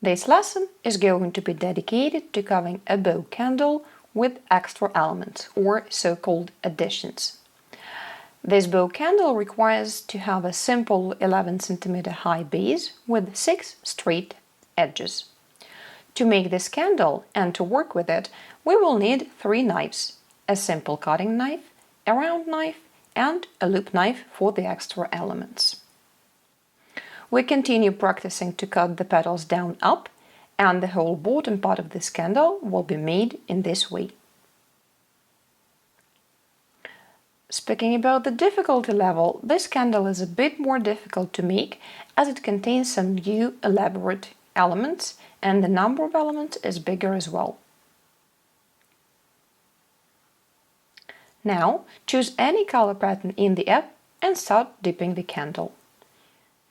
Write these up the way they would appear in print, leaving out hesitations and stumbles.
This lesson is going to be dedicated to carving a bow candle with extra elements, or so-called additions. This bow candle requires to have a simple 11 cm high base with 6 straight edges. To make this candle and to work with it, we will need 3 knives: a simple cutting knife, a round knife, and a loop knife for the extra elements. We continue practicing to cut the petals down up, and the whole bottom part of this candle will be made in this way. Speaking about the difficulty level, this candle is a bit more difficult to make as it contains some new elaborate elements, and the number of elements is bigger as well. Now choose any color pattern in the app and start dipping the candle.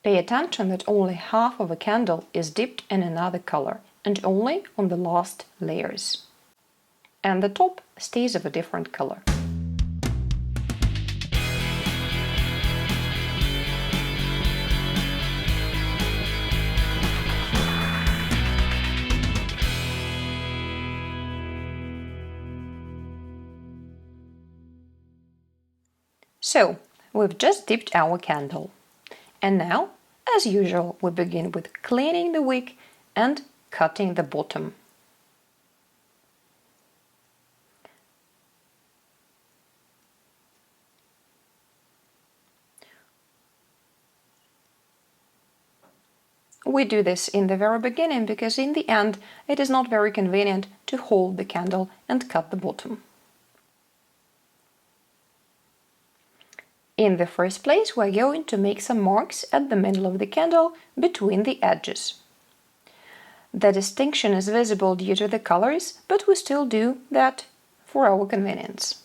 Pay attention that only half of a candle is dipped in another color, and only on the last layers. And the top stays of a different color. So, we've just dipped our candle. And now, as usual, we begin with cleaning the wick and cutting the bottom. We do this in the very beginning because in the end it is not very convenient to hold the candle and cut the bottom. In the first place, we're going to make some marks at the middle of the candle between the edges. The distinction is visible due to the colors, but we still do that for our convenience.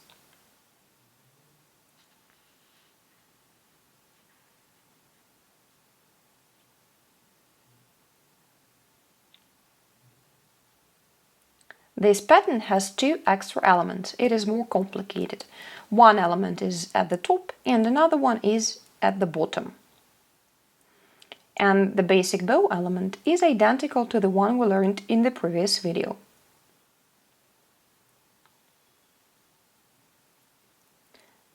This pattern has 2 extra elements. It is more complicated. One element is at the top and another one is at the bottom. And the basic bow element is identical to the one we learned in the previous video.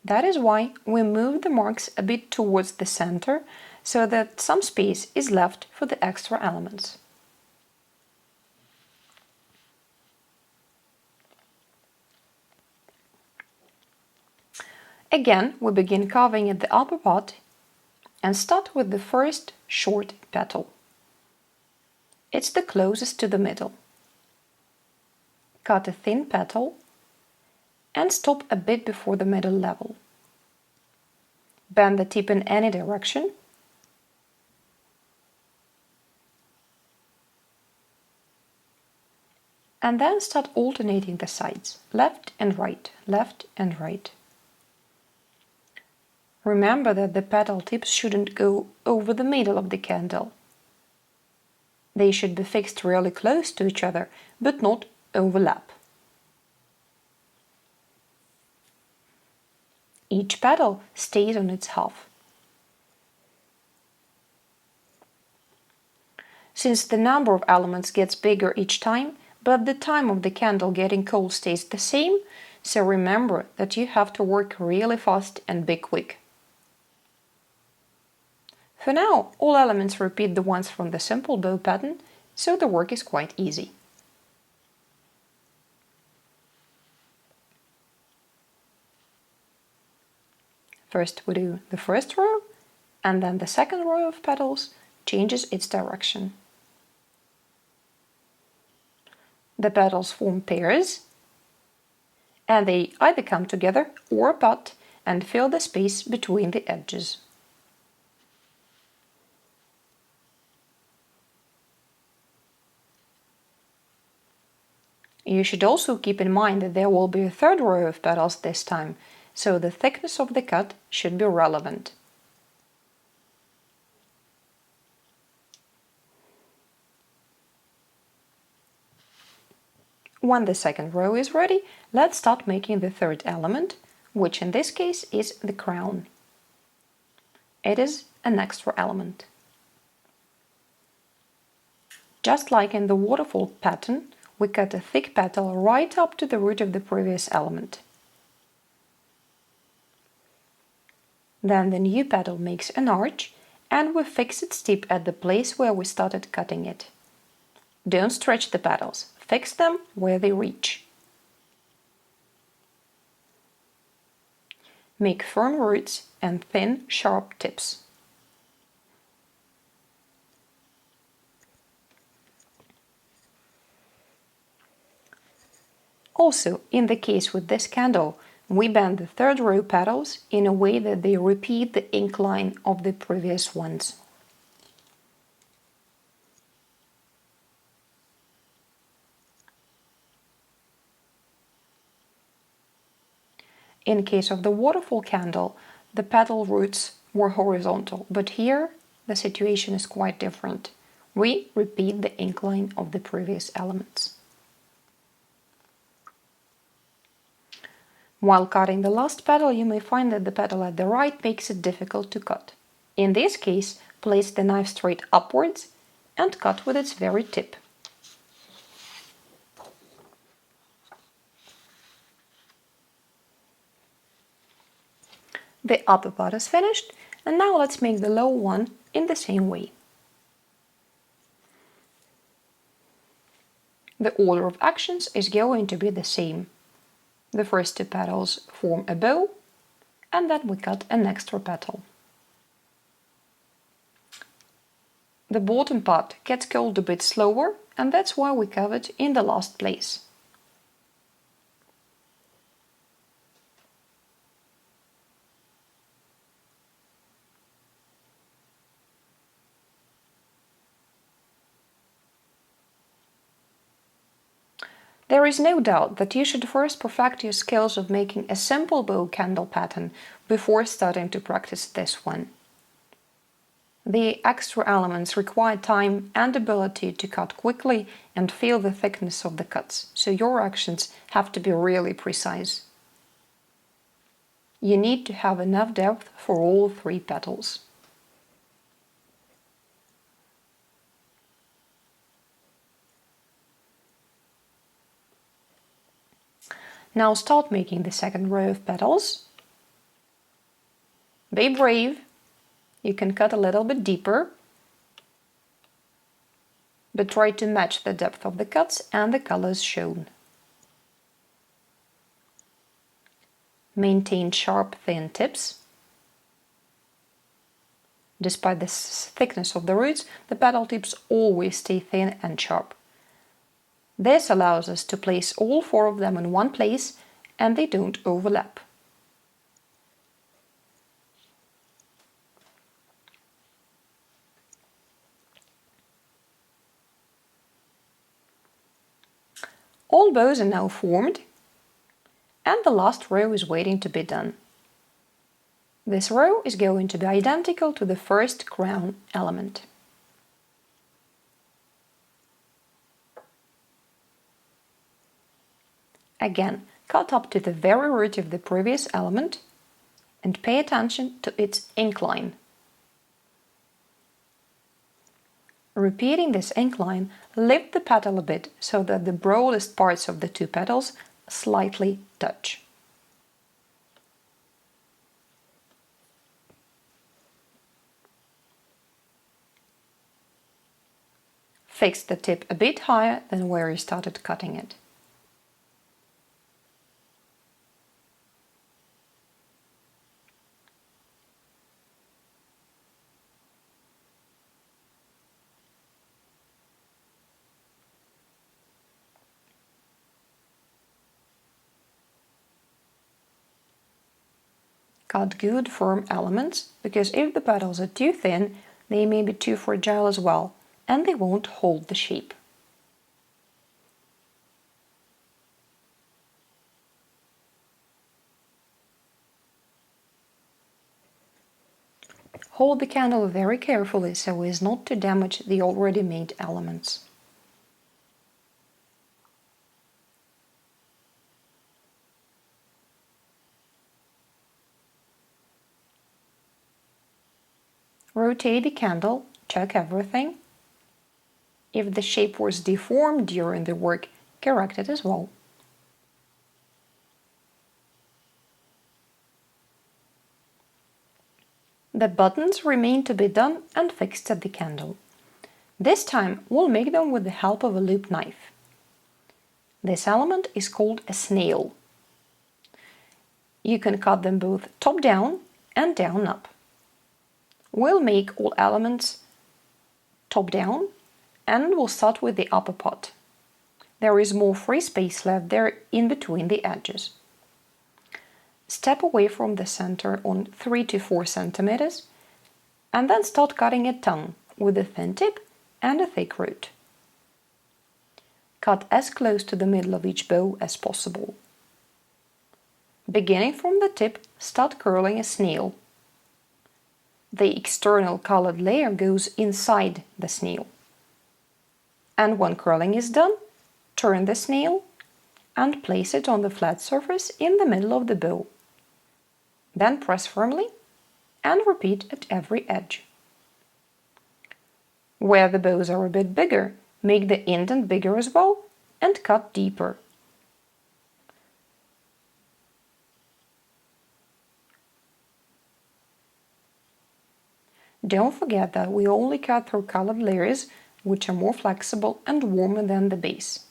That is why we move the marks a bit towards the center, so that some space is left for the extra elements. Again, we begin carving at the upper part and start with the first short petal. It's the closest to the middle. Cut a thin petal and stop a bit before the middle level. Bend the tip in any direction. And then start alternating the sides, left and right, left and right. Remember that the petal tips shouldn't go over the middle of the candle. They should be fixed really close to each other, but not overlap. Each petal stays on its half. Since the number of elements gets bigger each time, but the time of the candle getting cold stays the same, so remember that you have to work really fast and be quick. For now, all elements repeat the ones from the simple bow pattern, so the work is quite easy. First we do the first row, and then the second row of petals changes its direction. The petals form pairs, and they either come together or apart and fill the space between the edges. You should also keep in mind that there will be a third row of petals this time, so the thickness of the cut should be relevant. When the second row is ready, let's start making the third element, which in this case is the crown. It is an extra element. Just like in the waterfall pattern, we cut a thick petal right up to the root of the previous element. Then the new petal makes an arch, and we fix its tip at the place where we started cutting it. Don't stretch the petals, fix them where they reach. Make firm roots and thin, sharp tips. Also, in the case with this candle, we bend the third row petals in a way that they repeat the incline of the previous ones. In case of the waterfall candle, the petal roots were horizontal, but here the situation is quite different. We repeat the incline of the previous elements. While cutting the last petal, you may find that the petal at the right makes it difficult to cut. In this case, place the knife straight upwards and cut with its very tip. The upper part is finished, and now let's make the lower one in the same way. The order of actions is going to be the same. The first two petals form a bow, and then we cut an extra petal. The bottom part gets curled a bit slower, and that's why we carve it in the last place. There is no doubt that you should first perfect your skills of making a simple bow candle pattern before starting to practice this one. The extra elements require time and ability to cut quickly and feel the thickness of the cuts, so your actions have to be really precise. You need to have enough depth for all three petals. Now start making the second row of petals. Be brave. You can cut a little bit deeper, but try to match the depth of the cuts and the colors shown. Maintain sharp, thin tips. Despite the thickness of the roots, the petal tips always stay thin and sharp. This allows us to place all four of them in one place and they don't overlap. All bows are now formed and the last row is waiting to be done. This row is going to be identical to the first crown element. Again, cut up to the very root of the previous element and pay attention to its incline. Repeating this incline, lift the petal a bit so that the broadest parts of the two petals slightly touch. Fix the tip a bit higher than where you started cutting it. Cut good firm elements, because if the petals are too thin, they may be too fragile as well, and they won't hold the shape. Hold the candle very carefully so as not to damage the already made elements. Rotate the candle, check everything. If the shape was deformed during the work, correct it as well. The buttons remain to be done and fixed at the candle. This time we'll make them with the help of a loop knife. This element is called a snail. You can cut them both top down and down up. We'll make all elements top down and we'll start with the upper part. There is more free space left there in between the edges. Step away from the center on 3 to 4 centimeters and then start cutting a tongue with a thin tip and a thick root. Cut as close to the middle of each bow as possible. Beginning from the tip, start curling a snail. The external colored layer goes inside the snail. And when curling is done, turn the snail and place it on the flat surface in the middle of the bow. Then press firmly and repeat at every edge. Where the bows are a bit bigger, make the indent bigger as well and cut deeper. Don't forget that we only cut through colored layers which are more flexible and warmer than the base.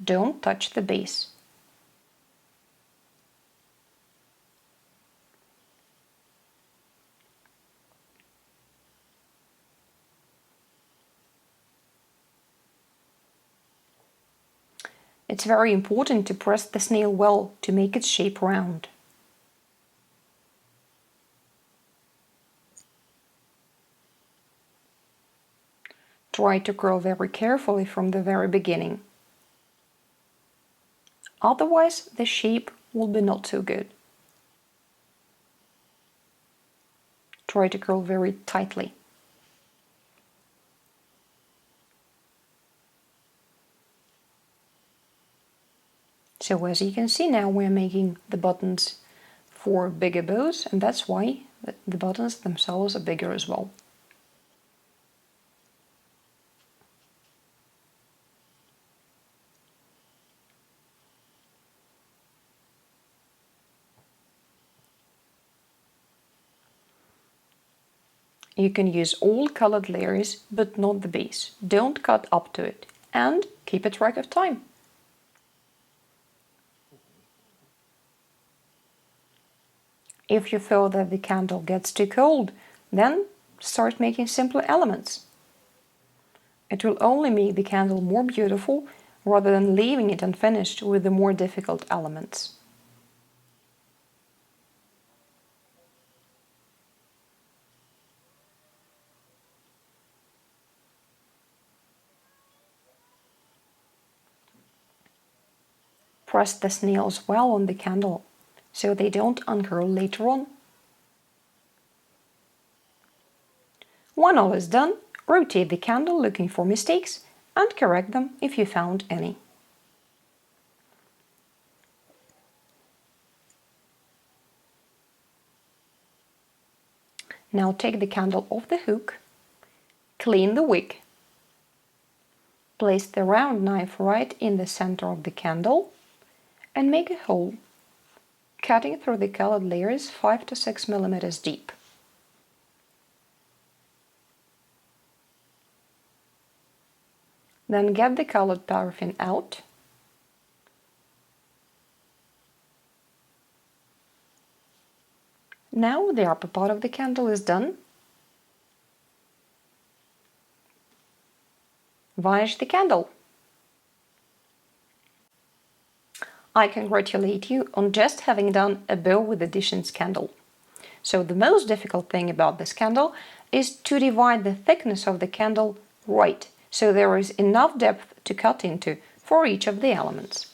Don't touch the base. It's very important to press the snail well to make its shape round. Try to curl very carefully from the very beginning. Otherwise, the shape will be not so good. Try to curl very tightly. So as you can see now, we're making the buttons for bigger bows, and that's why the buttons themselves are bigger as well. You can use all colored layers, but not the base. Don't cut up to it, and keep a track of time. If you feel that the candle gets too cold, then start making simpler elements. It will only make the candle more beautiful rather than leaving it unfinished with the more difficult elements. Press the snails well on the candle, so they don't uncurl later on. When all is done, rotate the candle looking for mistakes and correct them if you found any. Now take the candle off the hook, clean the wick, place the round knife right in the center of the candle and make a hole, cutting through the colored layers 5 to 6 millimeters deep. Then get the colored paraffin out. Now the upper part of the candle is done. Varnish the candle. I congratulate you on just having done a bow with additions candle. So the most difficult thing about this candle is to divide the thickness of the candle right, so there is enough depth to cut into for each of the elements.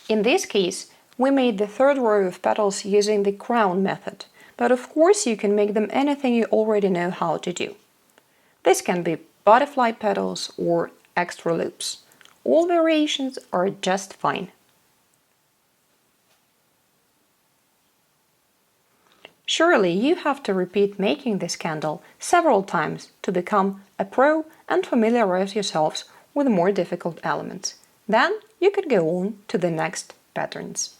In this case, we made the third row of petals using the crown method, but of course you can make them anything you already know how to do. This can be butterfly petals or extra loops. All variations are just fine. Surely you have to repeat making this candle several times to become a pro and familiarize yourselves with more difficult elements. Then you could go on to the next patterns.